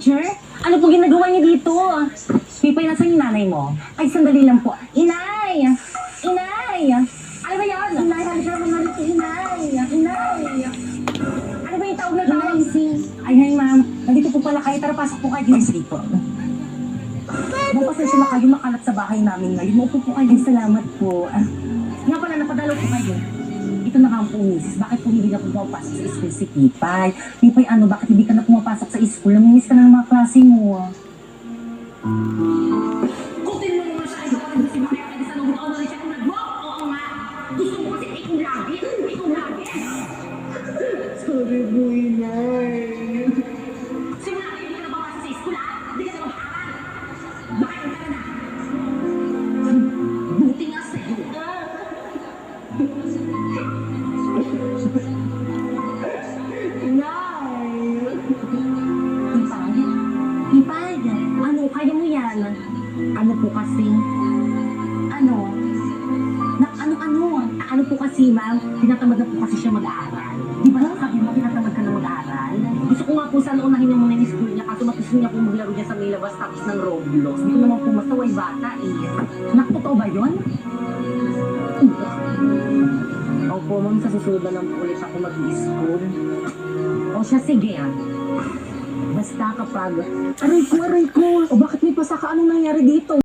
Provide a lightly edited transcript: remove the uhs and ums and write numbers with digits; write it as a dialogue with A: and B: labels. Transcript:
A: teacher? Ano po ginagawa niyo dito? Pipay, nasan yung nanay mo? Ay, sandali lang po. Inay! Inay! Ano ba yan? Inay, halika mo naman si Inay. Inay! Ano ba yung tawag na tawag? Ay, hi ma'am. Nandito po pala kayo. Tara, pasok po kayo. Sige po. Nung pasensya na kayo makalat sa bahay namin ngayon. Maupo po kayo. Salamat po. Nga pala, napadalaw po kayo. Ito na nga po, misis. Bakit po hindi na po pumapasok sa school si Pipay? Pipay, ano, bakit hindi ka na pumapasok sa school? Namimiss ka na ng mga klase mo. Kutin mo naman siya. Ikaw ang si Maria. Kasi sa nung taon na rin siya kung nag-walk. Oo nga. Gusto mo kasi ikaw lagi. Ikaw lagi.
B: Sorry po, Inay.
A: Simula kayo, hindi ka na pumapasok sa school, ha? Hindi ka na mag-aaral. Bakit ka na? Buti nga sa'yo.
B: Inay!
A: Pipay? Pipay? Ano, kaya mo yan? Ano po kasi? Ano? Ano po kasi, ma'am? Tinatamad na po kasi siya mag-aaral. Di ba lang sabi mo, tinatamad ka na mag-aaral? Gusto ko nga po sana unahin niya muna yung school niya kasi matusin niya po maglaro niya sa may labas tapos ng Roblox. Hindi ko naman po masaway bata eh. Nak, totoo ba yun? Opo, ma'am, sa susunod na lang po ulit ako mag-school. O siya, sige ah. Basta kapag, aray ko, o bakit may pasaka? Anong nangyari dito?